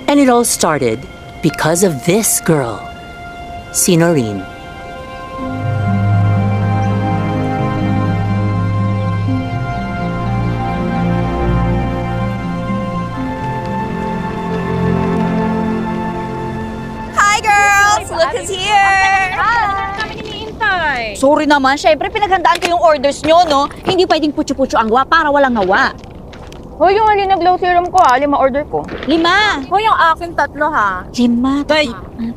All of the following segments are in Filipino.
And it all started because of this girl, si Noreen. Hi girls! Look who's here! Sorry naman, syempre pinaghandaan ko yung orders nyo, no? Hindi pwedeng putyo-putyo ang gawa para walang ngawa. Hoy, yung alin na glow serum ko 5 order ko. 5. Hoy, yung akin 3 ha. 5. Day,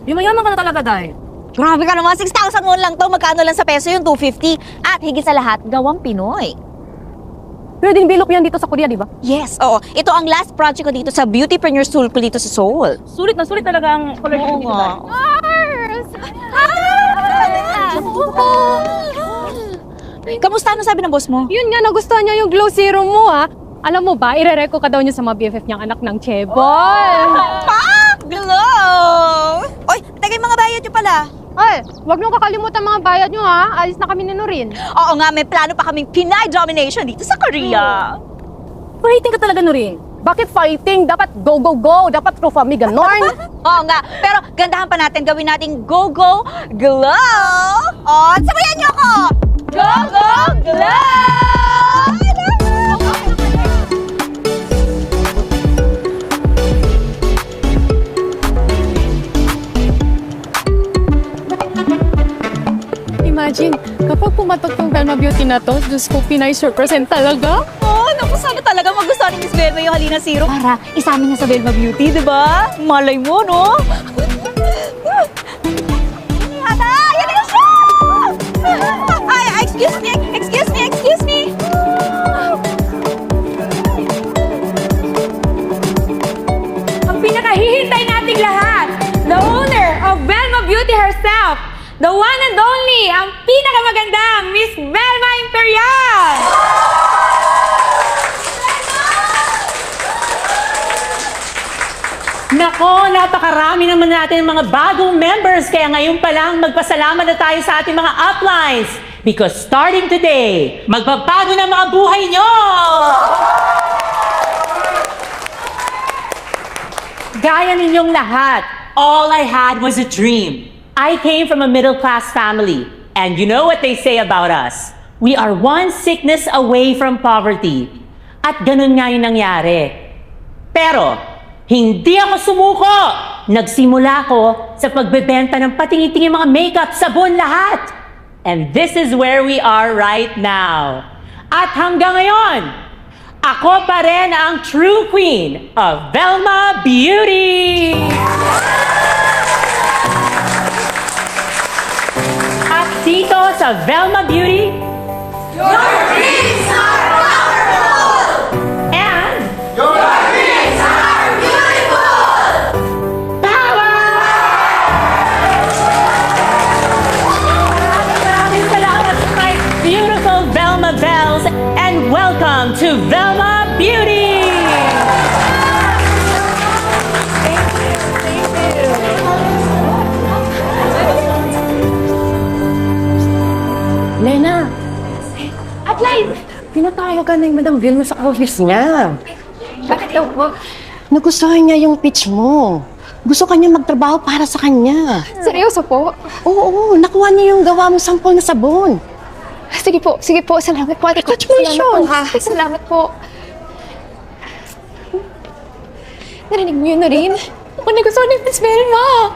di mayaman ka na talaga, Day. Grabe ka naman, 6,000 won lang to. Magkano lang sa peso yung 250. At higit sa lahat, gawang Pinoy. Pero din bilok yan dito sa Korea, di ba? Yes, oo. Ito ang last project ko dito sa Beautypreneur School ko dito sa Seoul. Sulit talaga ang color Oo dito, nga. Kamusta? Ano sabi ng boss mo? Yun nga, nagustuhan niya yung glow serum mo, ha? Alam mo ba, ire-reco ka daw niya sa mga BFF niyang anak ng Chebol. Pak! Glow! Oy, tagay mga bayad nyo pala. Ay, wag niyong kakalimutan mga bayad niyo, ha? Alis na kami ni Norin. Oo nga, may plano pa kaming Pinay domination dito sa Korea. Fighting ka talaga, Norin. Bakit fighting? Dapat go, go, go. Dapat true for me, ganon. Oo nga, pero gandahan pa natin, gawin nating go, go, glow! O, sabayan niyo ako! Go, go, glow! Imagine, kapag pumatok tong Velma Beauty na to, Diyos ko, Pinay represent talaga. Oh, naku, sana talaga magustuhan ni Miss Velma yung Halina Zero para isama niya sa Velma Beauty, di ba? Malay mo, no? Hata! Yan na siya! Ay, excuse me! Excuse me! Excuse me! Ang pinakahihintay nating lahat, the owner of Velma Beauty herself, the one and only, ang pinakamagandang Miss Velma Imperial! Nako, napakarami naman natin ng mga bagong members. Kaya ngayon pa lang, magpasalamat na tayo sa ating mga uplines. Because starting today, magbabago na mga buhay nyo! Gaya ninyong lahat, all I had was a dream. I came from a middle-class family. And you know what they say about us? We are one sickness away from poverty. At ganun nga yung nangyari. Pero, hindi ako sumuko! Nagsimula ako sa pagbebenta ng patingi-tingi mga makeup, sabon, lahat! And this is where we are right now. At hanggang ngayon, ako pa rin ang true queen of Velma Beauty! At dito sa Velma Beauty, your dreams are powerful! And your dreams are beautiful! Power! Maraming salamat my beautiful Velma Bells and welcome to Velma Beauty! Lena! Atline! Pinatayagan na yung Madam Vilma sa office niya. Bakit daw po? Nagustuhan niya yung pitch mo. Gusto kanya magtrabaho para sa kanya. Seryoso po? Oo, nakuha niya yung gawa mo sampol na sabon. Sige po, salamat po. Congratulations! Salamat po. Narinig mo yun na rin? Ako nagustuhan ni Miss Velma.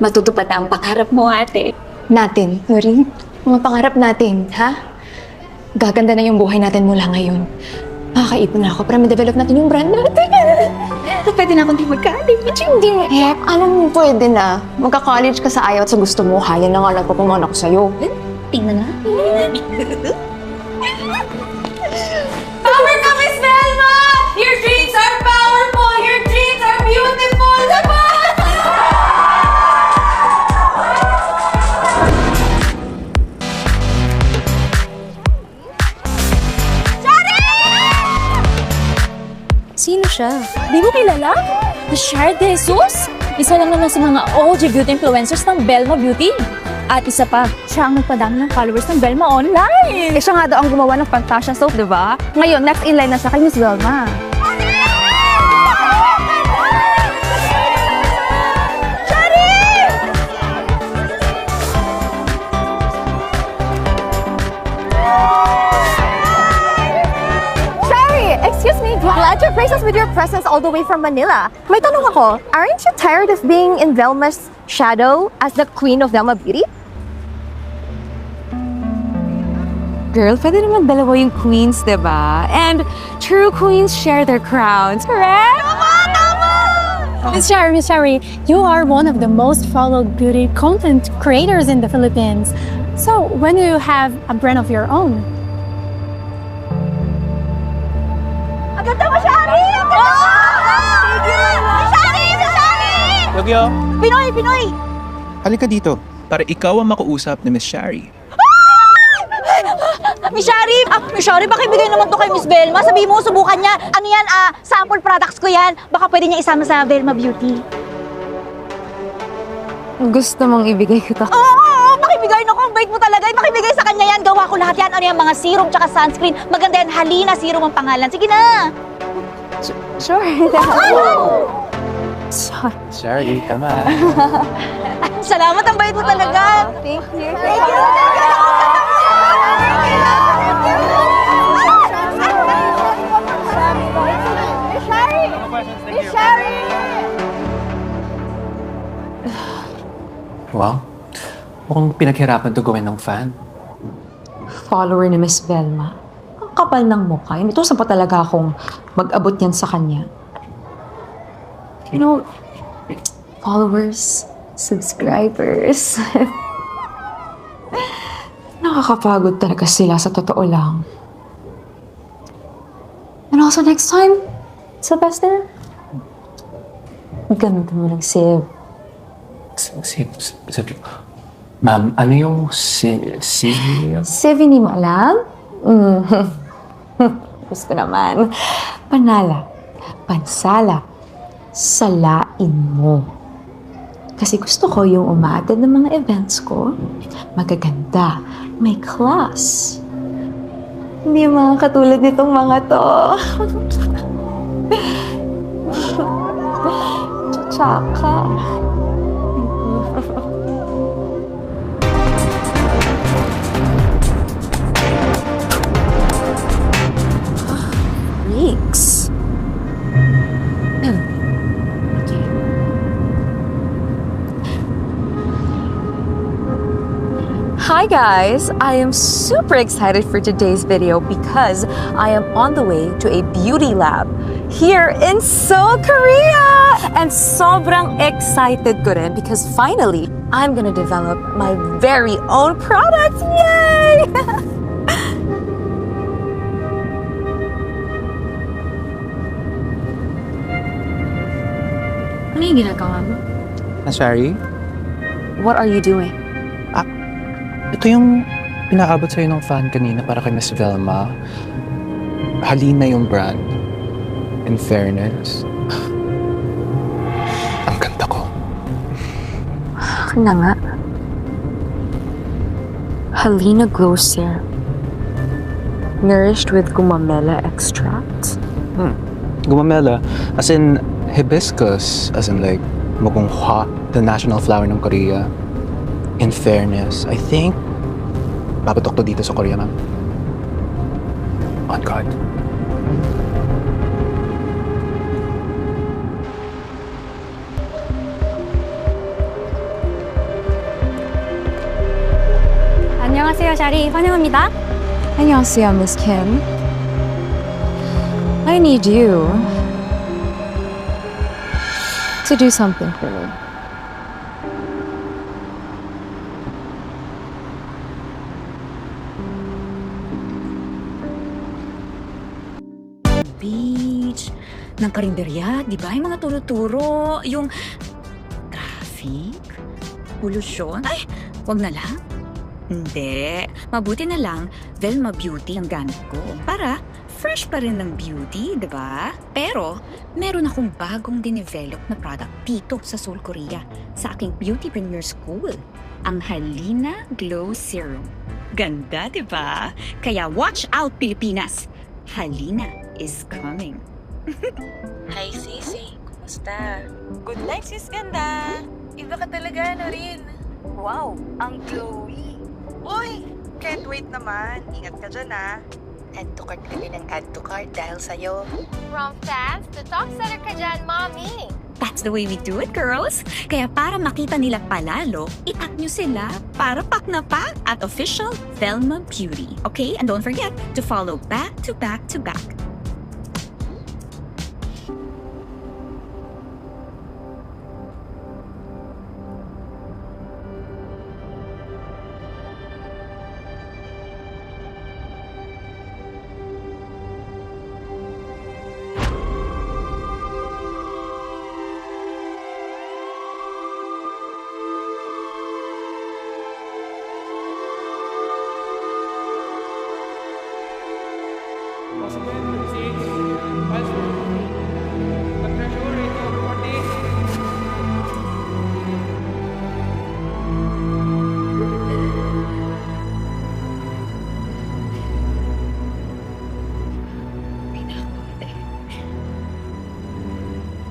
Matutupad na ang pangarap mo, ate. Natin, Norin. Mga pangarap natin, ha? Gaganda na yung buhay natin mula ngayon. Makakaipon na ako para ma-develop natin yung brand natin. Pwede na akong di mag-college. Hindi, alam mo, pwede na. Magka-college ka sa ayaw at sa gusto mo. Kaya na nga lang papamana ko sa'yo. Tingnan na. Power ka, Miss Velma! Your dreams are powerful! Your dreams are beautiful! Diba? Sino siya? Di mo kilala? Shard De Jesus? Isa lang naman sa mga OG beauty influencers ng Velma Beauty. At isa pa, siya ang nagpadami ng followers ng Velma online. Eh, siya nga daw ang gumawa ng Fantasia soap, di ba? Ngayon, next in line na siya kay Miss Velma. presence all the way from Manila. May tanong ako, aren't you tired of being in Velma's shadow as the queen of Velma Beauty? Girl, pwede naman dalawa yung queens, diba? And true queens share their crowns, correct? Miss Shari, you are one of the most followed beauty content creators in the Philippines. So, when do you have a brand of your own? Ang ganda mo, Shari! Ang ganda mo! Shari! Shari! Yogyo, Pinoy! halika dito para ikaw ang makausap ni Miss Shari. Miss Shari, pakibigay naman to kay Miss Velma. Sabihin mo, subukan niya. Ano yan, sample products ko yan. Baka pwede niya isama sa Velma Beauty. Gusto mong ibigay ko to? Oo, pakibigay. Naku, ang bait mo talaga. Pakibigay sa kanya yan. Gawa ko lahat yan. Ano yan, mga serum tsaka sunscreen. Maganda yan. Halina Serum ang pangalan. Sige na. Sure. Shari, tama. Salamat, ang bait mo talaga. Thank you. Thank you. Wow. Mukhang pinaghirapan to gawin ng fan. Follower ni Miss Velma. Ang kapal ng mukha. Inutusan pa talaga akong mag-abot yan sa kanya. You know, followers, subscribers. Nakakapagod talaga sila sa totoo lang. And also next time, Sylvester, ganda mo ng save. Ma'am, ano yung Save hindi mo alam? Gusto naman. Panala, pansala, salain mo. Kasi gusto ko yung umaatid ng mga events ko, magaganda, may class. Hindi yung mga katulad nitong mga to. Tsaka. Weeks. Hi guys! I am super excited for today's video because I am on the way to a beauty lab here in Seoul, Korea! And sobrang excited ko rin because finally, I'm gonna develop my very own products! Yay! Ano yung ginagawa mo? Shari, What are you doing? ito yung pinaabot sa'yo ng fan kanina para kay Miss Velma. Halina yung brand. In fairness. Ang ganda ko. Akin na nga. Halina Glow Serum. Nourished with gumamela extract. Gumamela, as in hibiscus, as in like mugunghwa, the national flower ng Korea. In fairness, I think papatok to dito sa Korea, ma'am. On God. 안녕하세요, 샤리. 환영합니다. 안녕하세요, Miss Kim. I need you to do something for me. Beach, ng karinderya, di ba? Yung mga turo-turo, yung traffic, polusyon. Ay, wag na lang. Hindi. Mabuti na lang, Velma Beauty ang gamit ko. Para fresh pa rin ng beauty, di ba? Pero, meron akong bagong dinevelop na product dito sa Seoul, Korea. Sa aking beautypreneur school. Ang Halina Glow Serum. Ganda, di ba? Kaya watch out, Pilipinas! Halina is coming. Hi, Sisi. Kumusta? Good night, sis ganda. Iba ka talaga na rin. Wow, ang glowy. Uy, can't wait naman. Ingat ka dyan, ah. Add to cart kami ng add to cart dahil sa'yo. From fans to top seller ka dyan, mommy. That's the way we do it, girls. Kaya para makita nila palalo, i-tag nyo sila para pak na pak at official Velma Beauty. Okay? And don't forget to follow back to back to back.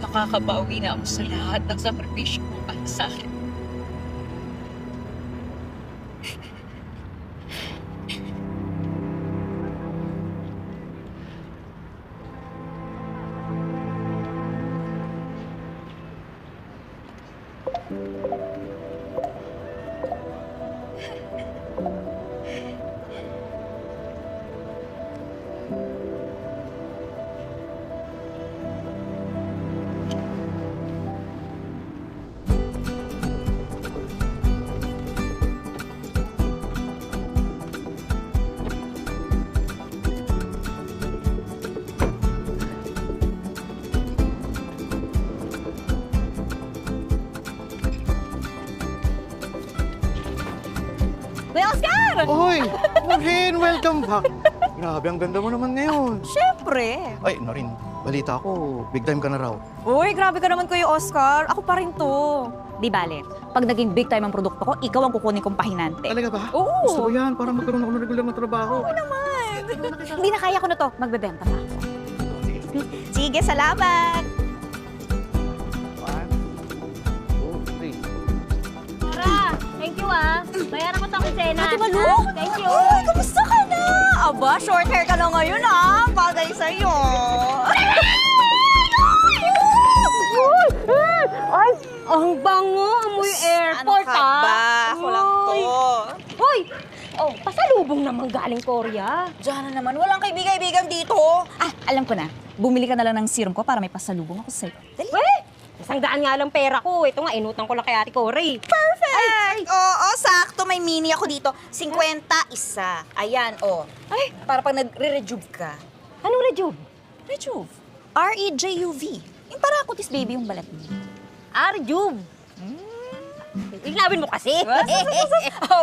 Makakabawi na ako sa lahat ng sakripisyo mo para sa akin. Oy! Norin, welcome back! Grabe, ang ganda mo naman ngayon. Siyempre. Ay, Norin, balita ko, big time ka na raw. Uy, grabe ka naman Kuya Oscar. Ako pa rin to. Di bale, pag naging big time ang produkto ko, ikaw ang kukunin kong pahinante. Talaga ba? Oo. Gusto ko yan, para magkaroon ako ng regular na trabaho. Oo naman. Hindi na kaya ko na to. Magbebenta pa ako. Sige, salamat. 1, 2, 3. Tara, thank you bayaran ko tong eksena. Ate Malu? Thank you. Uy, kamusta ka na? Aba, short hair ka na ngayon Bagay sa'yo. Ay, ang bango. Amoy airport Ano ka ba? Ako lang to. Hoy! Oh, pasalubong naman galing Korea. Diyan na naman, walang kaibigan dito. Ah, alam ko na. Bumili ka na lang ng serum ko para may pasalubong ako sa'yo. Dali. Weh! 100 nga lang pera ko. Ito nga, inutang ko lang kay Ate Cory. Perfect! Oo, sakto. May mini ako dito. 50 isa. Ayan, Ay, para pag nagre-rejuve ka. Anong rejuve? Rejuve. R-E-J-U-V. Yung para kutis baby yung balat mo. Rejuve. Iglawin mo kasi.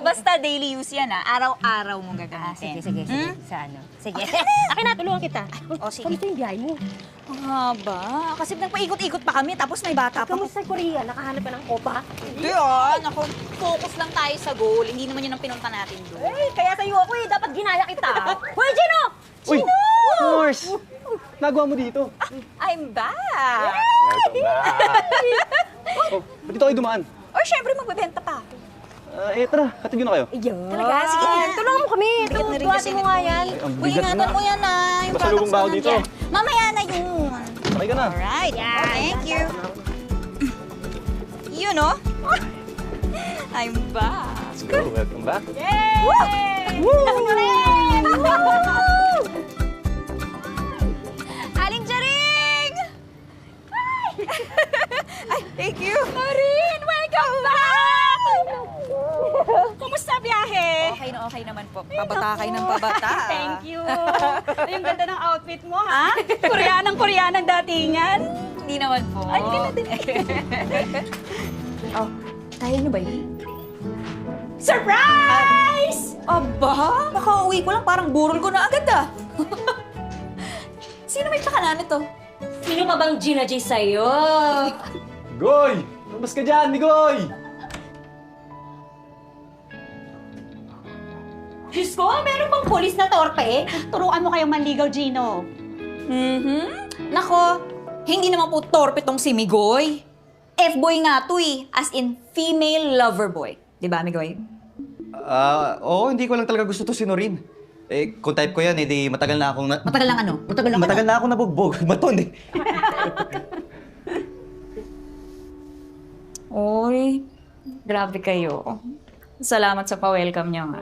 Basta daily use yan Araw-araw mong gagamitin. Sige. Sa ano? Sige. Akin na, tulungan kita. Sige. Kamusta yung biyahe mo? Ang haba. Kasi nagpaikot-ikot pa kami, tapos may bata pa. Kamusta yung Korea? Nakahanap ka ng kopa? Hindi Naku, focus lang tayo sa goal. Hindi naman yun ang pinunta natin doon. Kaya sa'yo ako Dapat ginaya kita. Hoy, Gino! Uy! Nurse! Nagawa mo dito? I'm back! Oh, ba't dito kayo dumaan? Or syempre, magbebenta pa ako. Tara, hatid yun na kayo. Talaga? Sige, tulungan mo kami. Bigat na rin kasi mo nga yan. Ay, ang Uy, bigat ingatan na. mo yan Yung Pasalubong ba ako products dito? mo nandiyan. Mamaya na yun. Sakay ka na. Alright, thank you. Yun I'm back. Let's go, welcome back. Aling Jaring! Ay, thank you. Marin, welcome back! Kumusta biyahe? Okay naman po. Pabata kayo ng pabata. Thank you. Yung ganda ng outfit mo, Koreanang datingan? Hindi naman po. Ay, hindi ka na din. Kaya niyo ba yun? Surprise! Aba, makauwi ko lang parang burol ko na agad Sino may pakala nito? Sino pa bang Gina J sa'yo? Goy! Labas ka dyan, Nigoy! Diyos ko, meron bang polis na torpe? Turuan mo kayong manligaw, Gino. Nako, hindi naman po torpe tong si Migoy. F-boy nga to as in female lover boy. Di ba, Migoy? Oo, hindi ko lang talaga gusto to si Norin. Eh, kung type ko yan, edi matagal na akong Matagal lang ano? Matagal na akong nabugbog. Baton eh. Uy, grabe kayo. Salamat sa pa-welcome niyo nga.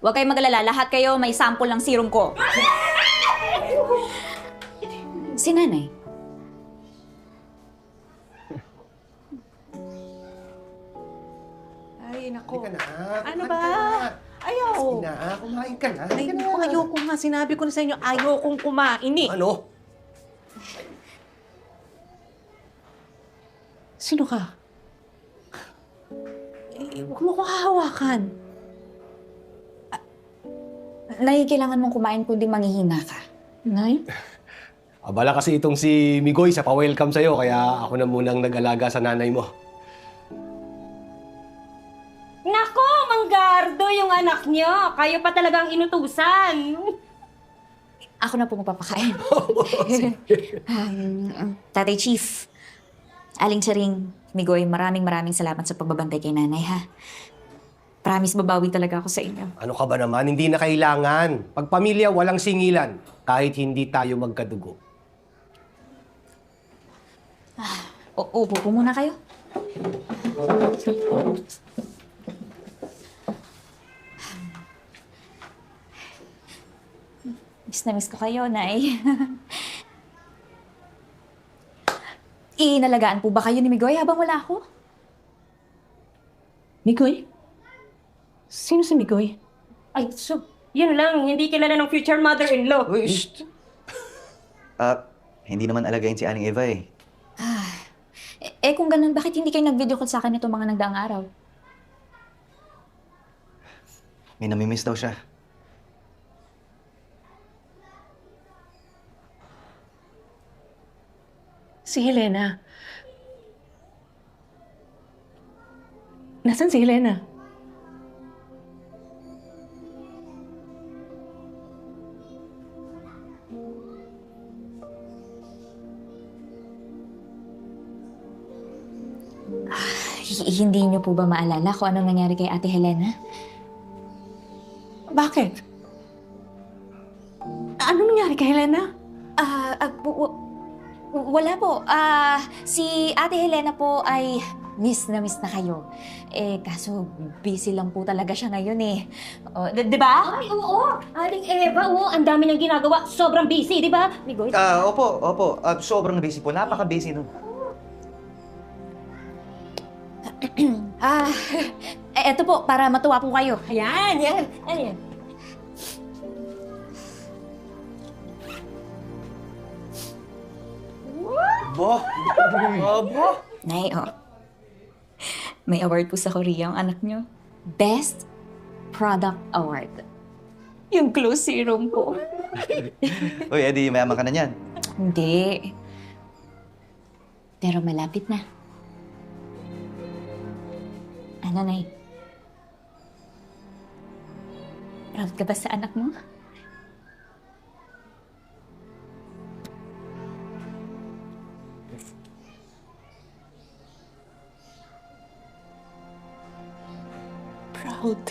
Huwag kayong mag-alala, lahat kayo may sample ng serum ko. Si nanay. Ay, nako. Ano ba? Ayaw. Sige na, kumain ka na. Ay, naku, ayoko nga. Sinabi ko na sa inyo, ayokong kumain eh. Ano? Sino ka? Huwag mo ko hahawakan. Nay, kailangan mong kumain kundi manghihina ka. Nay? Abala kasi itong si Migoy sa pa-welcome sa'yo, kaya ako na munang nag-alaga sa nanay mo. Nako, Manggardo yung anak niyo. Kayo pa talagang inutusan. Ako na po magpapakain. Tatay Chief, Aling Charing, Migoy, maraming salamat sa pagbabantay kay nanay, ha? Promise, babawi talaga ako sa inyo. Ano ka ba naman? Hindi na kailangan. Pag pamilya, walang singilan. Kahit hindi tayo magkadugo. Upo po muna kayo. Miss na miss ko kayo, Nay. Inalagaan po ba kayo ni Migoy habang wala ako? Migoy? Sino si Migoy? Ay, so, yun lang. Hindi kilala ng future mother-in-law. Uy, shh! Hindi naman alagayin si Aling Eva eh. Kung ganun, bakit hindi kayo nag-video call sa akin itong mga nagdaang araw? May namimiss daw siya. Si Helena. Nasaan si Helena? Hindi niyo po ba maalala kung anong nangyari kay Ate Helena? Bakit? Ano nangyari kay Helena? Wala po. Si Ate Helena po ay miss na kayo. Kaso busy lang po talaga siya ngayon eh. Di ba? Ay, oo. Aling Eva, oo. Ang dami niyang ginagawa. Sobrang busy, di ba? Migoy? Opo. Sobrang busy po. Napaka-busy nun. Eto po, para matuwa po kayo. Ayan. Ayan. Abo! Nay, may award po sa Korea ang anak niyo. Best Product Award. Yung Glow Serum po. Uy, edi mayaman ka na niyan. Hindi. Pero malapit na. Ano, Nay? Proud ka ba sa anak mo? Proud.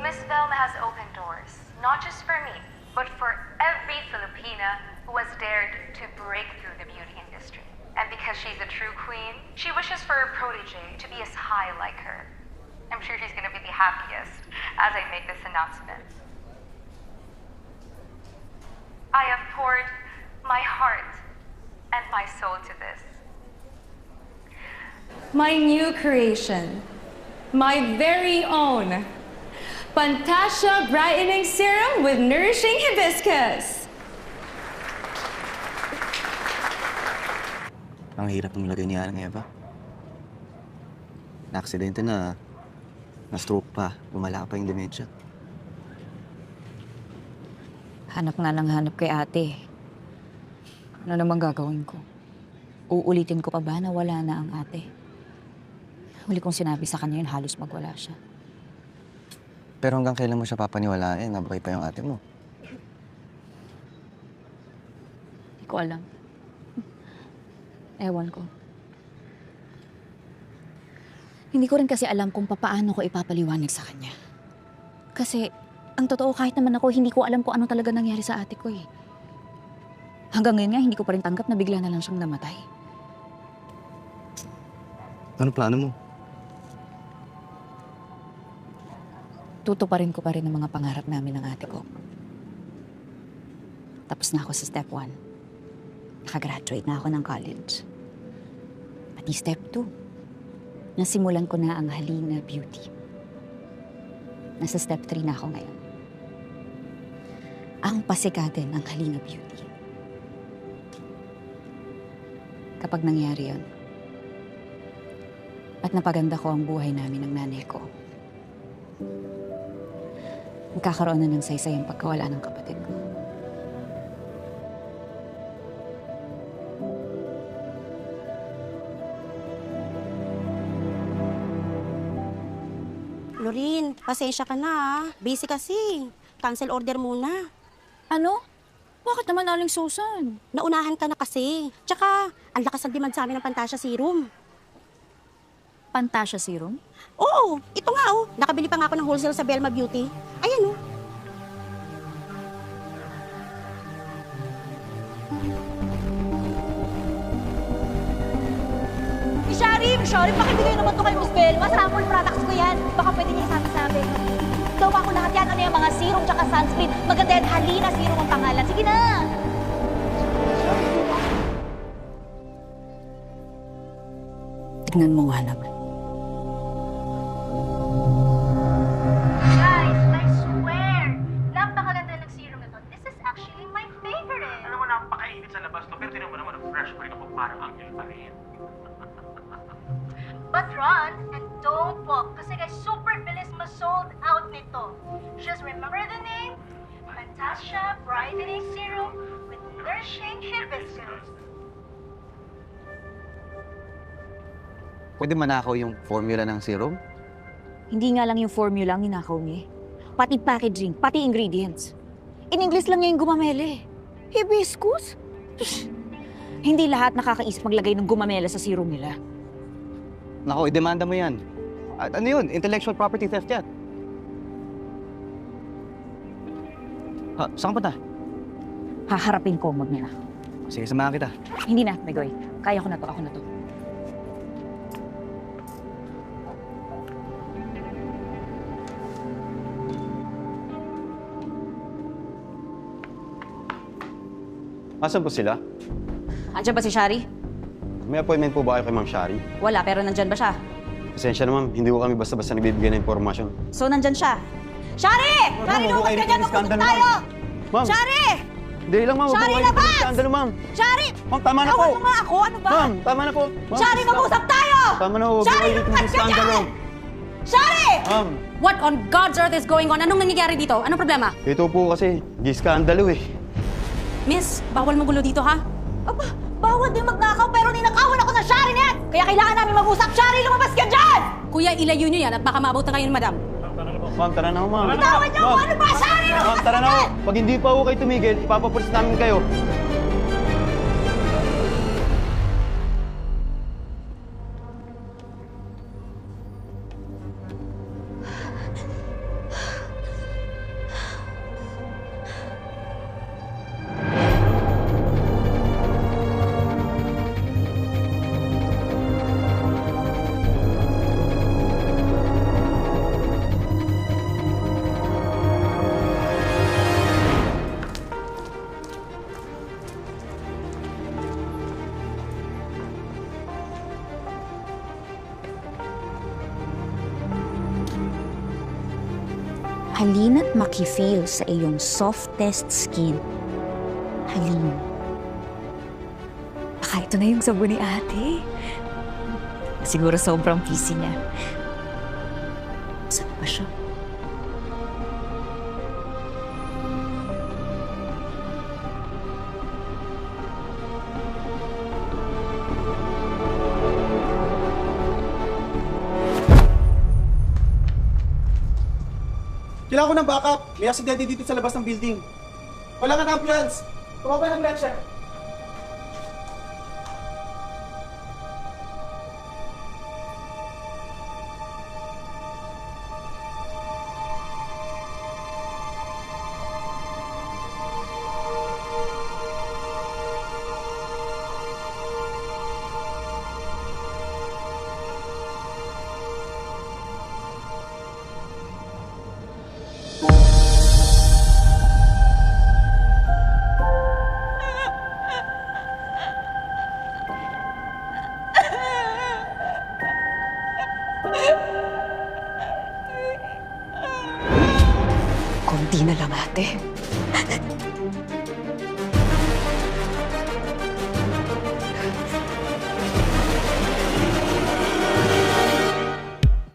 Miss Velma has opened doors, not just for me, but for every Filipina who has dared to break through the beauty industry. And because she's a true queen, she wishes for her protege to be as high like her. I'm sure she's going to be the happiest as I make this announcement. I have poured my heart and my soul to this. My new creation. My very own. Fantasia Brightening Serum with Nourishing Hibiscus. Ang hirap ng lagay ni Aling Eva. Na-aksidente na. Na-stroke pa. Lumala pa yung dementia. Hanap nga ng hanap kay ate. Ano naman gagawin ko? Uulitin ko pa ba na wala na ang ate? Huli kong sinabi sa kanya yun, halos magwala siya. Pero hanggang kailan mo siya papaniwalain na buhay pa yung ate mo? Hindi ko alam. Ewan ko. Hindi ko rin kasi alam kung papaano ko ipapaliwanag sa kanya. Kasi, ang totoo kahit naman ako, hindi ko alam kung ano talaga nangyari sa ate ko eh. Hanggang ngayon nga, hindi ko pa rin tanggap na bigla na lang siyang namatay. Ano plano mo? Tutuparin ko pa rin ang mga pangarap namin ng ate ko. Tapos na ako sa step 1. Nakagraduate na ako ng college. Pati step 2. Nasimulan ko na ang Halina Beauty. Nasa step 3 na ako ngayon. Ang pasikatin ng Halina Beauty. Kapag nangyari yun, at napaganda ko ang buhay namin ng nanay ko, magkakaroon na ng saysay ang pagkawala ng kapatid ko. Lorin, pasensya ka na ah. Busy kasi. Cancel order muna. Ano? Bakit naman Aling Susan? Naunahan ka na kasi. Tsaka, ang lakas ng demand sa amin ng Pantasya Serum. Pantasya Serum? Oo, ito nga oh. Nakabili pa nga ako ng wholesale sa Belma Beauty. Ayan oh. Shari, pakibigay naman to kay Miss Belma. Sample products ko yan. Baka pwede niya isabi-sabi. Gawa ko lahat yan. Ano yung mga serum tsaka sunscreen. Maganda yan. Halina Serum ang pangalan. Sige na! Tignan mo nga naman. Guys, I swear! Napakaganda ng serum na to. This is actually my favorite. Alam mo, napakainit sa labas to. Pero tinan mo naman ang fresh pa rin ako. Parang angel pa rin. But run and don't walk kasi guys, super bilis ma-sold out nito. Just remember the name, Fantasya Brightening Serum with Nourishing Hibiscus. Pwede manakaw yung formula ng serum? Hindi nga lang yung formula ang ninakaw niya. Pati packaging, pati ingredients. In English lang niya yung gumamele. Hibiscus? Hindi lahat nakakaisip maglagay ng gumamela sa serum nila. Nako, idemanda mo yan. At ano yun? Intellectual property theft yan. Ha, saan ka punta? Haharapin ko, Magnila. Sige, samahan kita. Hindi na, Megoy. Kaya ko na to, ako na to. Asan po sila? Andiyan ba si Shari? May appointment po ba kayo kay Ma'am Shari? Wala, pero nandyan ba siya? Pasensya na ma'am, hindi ko kami basta-basta nagbibigay ng impormasyon. So, nandyan siya. Shari! Shari, lumabas ka dyan! Magputok tayo! Ma'am! Shari! Hindi lang ma'am, Shari, huwag po kayo labas! skandalo ma'am! Shari! Ma'am, tama na po! Awan mo nga ako, ano ba? Ma'am, tama na po! Ma'am, Shari, mag-usap tayo! Tama na, huwag po Shari, kayo dito lumabas ka skandalo! dyan! Shari! Ma'am! What on God's earth is going on? Anong nangyayari dito? Anong problema? Ito po kasi, giskandalo eh. Miss, bawal magulo dito, ha? Aba, bawal din magnakaw pero ninakawan ako ng Shari net! Kaya kailangan namin mag-usap. Shari, lumabas ka dyan! Kuya, ilayo nyo yan at baka maabot na kayo ng madam. Ma'am, tara na ho, ma'am. Bitawan niyo ako! Ano ba, Shari? Ma'am, tara na ho! Pag hindi pa ho kayo tumigil, ipapapulis namin kayo. Halina't makifeel sa iyong softest skin. Halina. Baka ito na yung sabon ni ate. Siguro sobrang busy niya. Saan ba siya? Kailangan ko ng backup. May aksidente dito sa labas ng building. Wala nga ng ambulance. Tumawag ng ambulansya. Konti na lang, ate.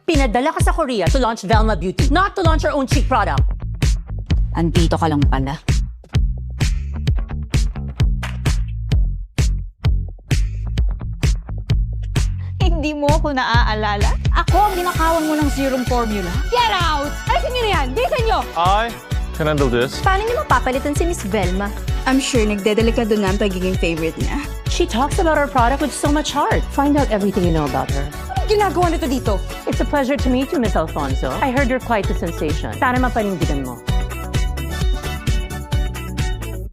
Pinadala ka sa Korea to launch Velma Beauty, not to launch your own cheap product. Andito ka lang pala. Hindi mo ako naaalala? Ako ang ninakawan mo ng serum formula. Get out! Alisin niyo na yan! Bilisan niyo! I can handle this. Paano niyo mapapalitan si Miss Velma? I'm sure nagdedelikado na ang pagiging favorite niya. She talks about our product with so much heart. Find out everything you know about her. Anong ginagawa nito dito? It's a pleasure to meet you, Miss Alfonso. I heard you're quite a sensation. Sana mapanindigan mo.